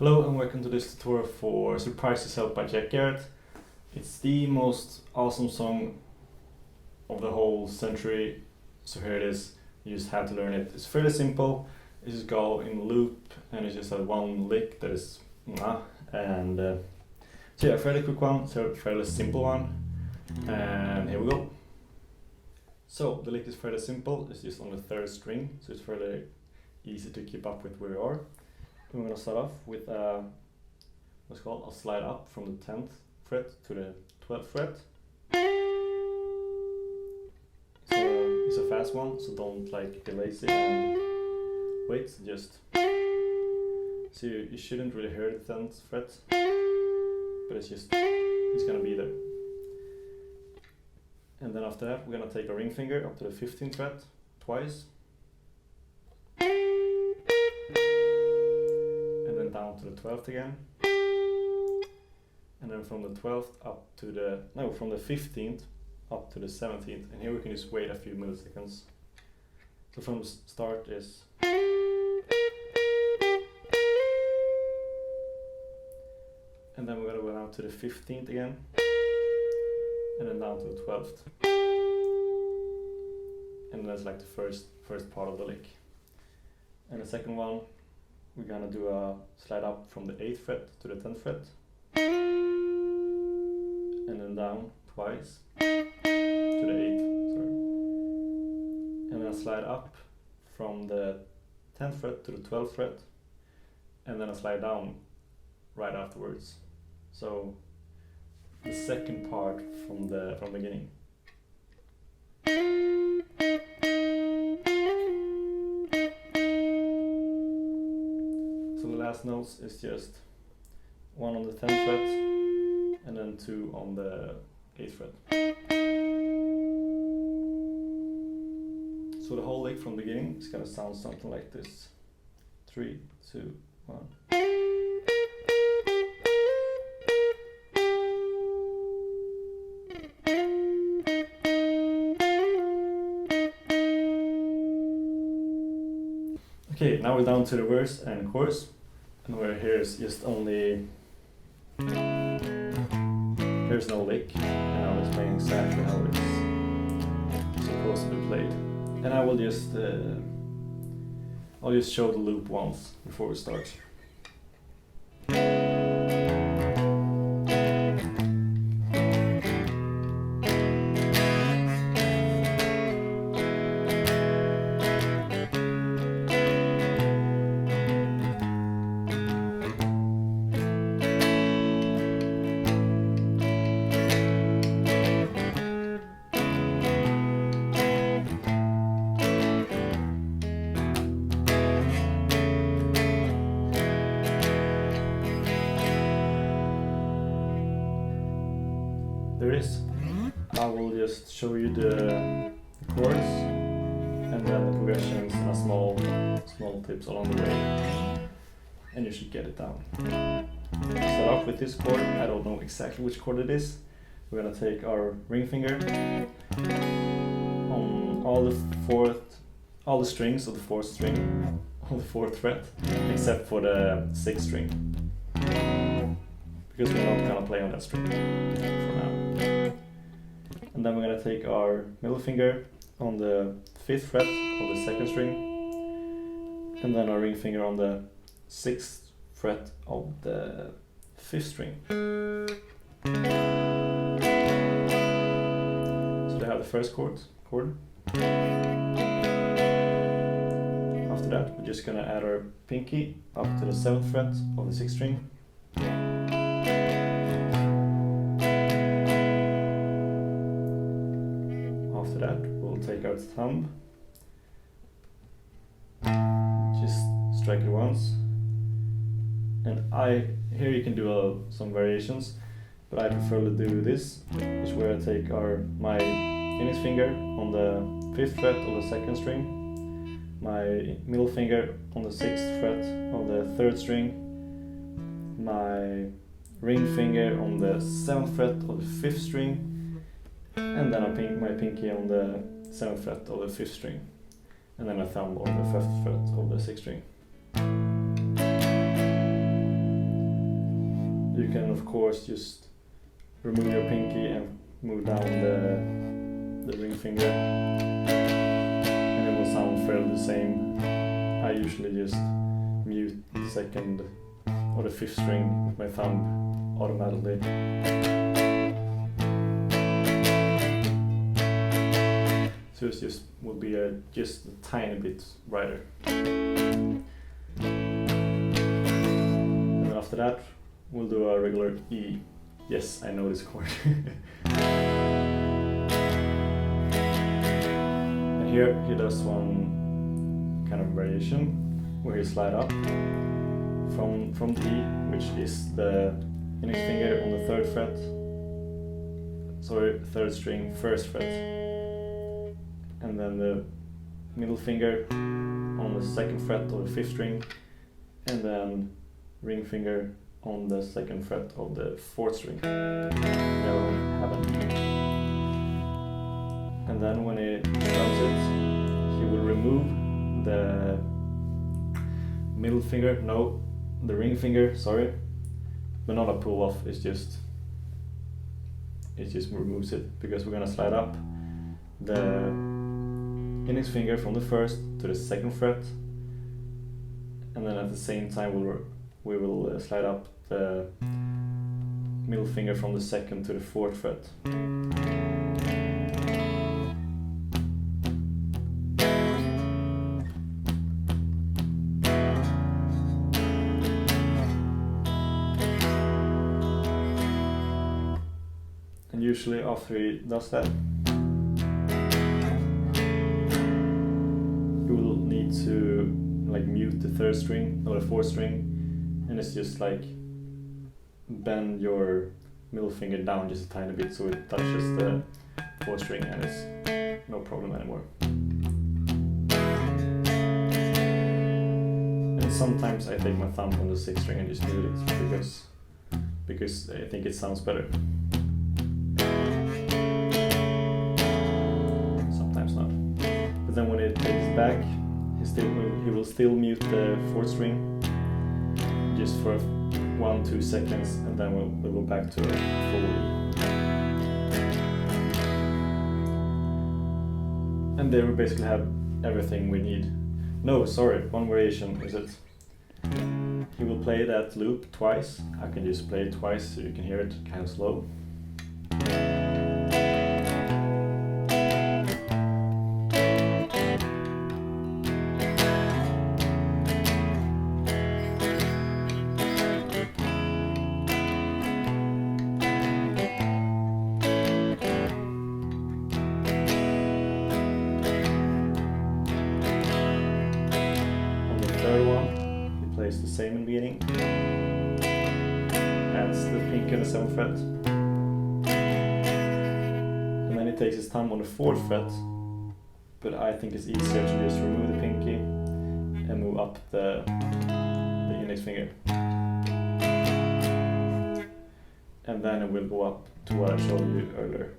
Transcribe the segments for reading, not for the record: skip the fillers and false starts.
Hello and welcome to this tutorial for Suprise Yourself by Garratt. It's the most awesome song of the whole century, so here it is. You just have to learn it. It's fairly simple. You just go in loop and it's just a one lick that is and so yeah, fairly quick one, so fairly simple one, and here we go. So the lick is fairly simple. It's just on the third string, so it's fairly easy to keep up with where you are. We're going to start off with what's called a slide up from the 10th fret to the 12th fret. It's a fast one, so don't like be lazy and wait, just so you shouldn't really hear the 10th fret, but it's gonna be there. And then after that we're gonna take a ring finger up to the 15th fret twice, and then down to the 12th again, and then from the 12th up to from the 15th up to the 17th, and here we can just wait a few milliseconds. So from the start is and then we're gonna go down to the 15th again, and then down to the 12th, and that's like the first part of the lick. And the second one, we're gonna do a slide up from the 8th fret to the 10th fret, and then down twice to the 8th, and then a slide up from the 10th fret to the 12th fret, and then a slide down right afterwards. So the second part from the beginning. So the last notes is just one on the 10th fret and then two on the 8th fret. So the whole lick from the beginning is gonna sound something like this. 3, 2, 1. Okay, now we're down to the verse and chorus, and where here is just only, here's no lick, and I'll explain exactly how it's supposed to be played. And I will just, I'll just show the loop once before we start. There it is. I will just show you the chords and then the progressions and a small tips along the way, and you should get it down. Start off with this chord. I don't know exactly which chord it is. We're gonna take our ring finger on all the strings of the 4th string, on the 4th fret, except for the 6th string, because we're not gonna play on that string for now. And then we're gonna take our middle finger on the 5th fret of the 2nd string, and then our ring finger on the 6th fret of the 5th string. So they have the first chord. After that, we're just gonna add our pinky up to the 7th fret of the 6th string. After that, we'll take our thumb, just strike it once, and here you can do some variations, but I prefer to do this, which is where I take my index finger on the 5th fret of the 2nd string, my middle finger on the 6th fret of the 3rd string, my ring finger on the 7th fret of the 5th string, and then my pinky on the 7th fret of the 5th string, and then a thumb on the 5th fret of the 6th string. You can of course just remove your pinky and move down the ring finger, and it will sound fairly the same. I usually just mute the second or the fifth string with my thumb automatically. So it just will be just a tiny bit brighter. And then after that, we'll do a regular E. Yes, I know this chord. And here he does one kind of variation where he slide up from the E, which is the index finger on the third fret. Sorry, third string, first fret. And then the middle finger on the second fret of the fifth string, and then ring finger on the second fret of the fourth string. Never happen. And then when he drums it, he will remove the middle finger, no, the ring finger, sorry, but not a pull off, it just removes it, because we're gonna slide up the index finger from the first to the second fret, and then at the same time we will slide up the middle finger from the second to the fourth fret. And usually after he does that, to like mute the third string or the fourth string, and it's just like bend your middle finger down just a tiny bit so it touches the fourth string, and it's no problem anymore. And sometimes I take my thumb on the sixth string and just mute it because I think it sounds better. Sometimes not. But then when it takes back, he will still mute the fourth string just for 1-2 seconds, and then we'll go back to a full E. And there we basically have everything we need. No, sorry, one variation is it. He will play that loop twice. I can just play it twice so you can hear it kind of slow. The same in the beginning, adds the pinky on the 7th fret, and then he takes his thumb on the 4th fret, but I think it's easier to just remove the pinky and move up the index finger, and then it will go up to what I showed you earlier,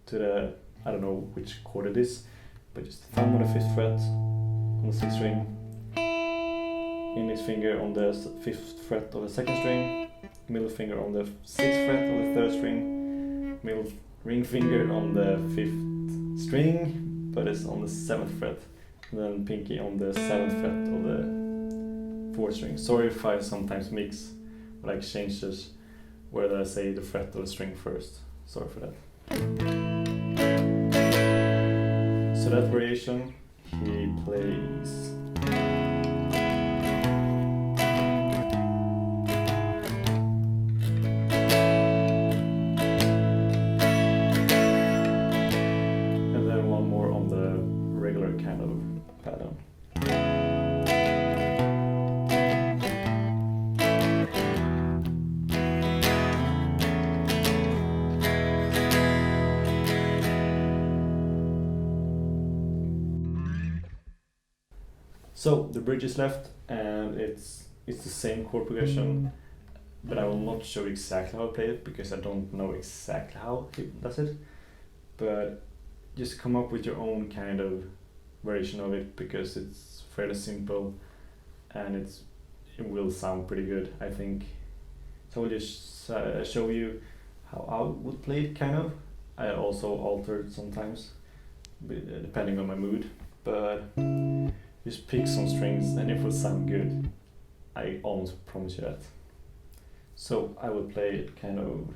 to the, I don't know which chord it is, but just the thumb on the 5th fret on the 6th string, index finger on the 5th fret of the 2nd string, middle finger on the 6th fret of the 3rd string, middle ring finger on the 5th string, but it's on the 7th fret, and then pinky on the 7th fret of the 4th string. Sorry if I sometimes mix, like changes where I say the fret or the string first. Sorry for that. So that variation he plays. So the bridge is left, and it's the same chord progression, but I will not show exactly how I play it because I don't know exactly how he does it. But just come up with your own kind of version of it because it's fairly simple, and it will sound pretty good, I think. So I will just show you how I would play it, kind of. I also alter it sometimes, depending on my mood, but just pick some strings and it will sound good. I almost promise you that. So I will play it kind of.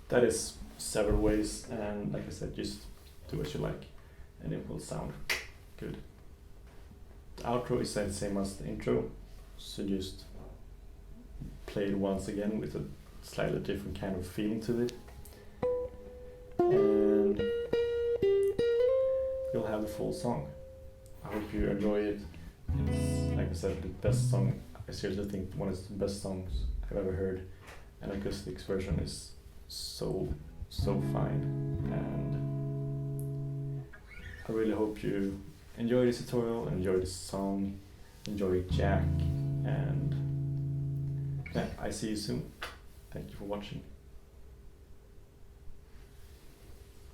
That is several ways, and like I said, just do what you like and it will sound good. The outro is the same as the intro, so just play it once again with a slightly different kind of feeling to it, and you'll have the full song. I hope you enjoy it. It's, like I said, the best song. I seriously think one of the best songs I've ever heard, and acoustics version is so fine, and I really hope you enjoy this tutorial, enjoy this song, enjoy Jack, and yeah, I see you soon. Thank you for watching.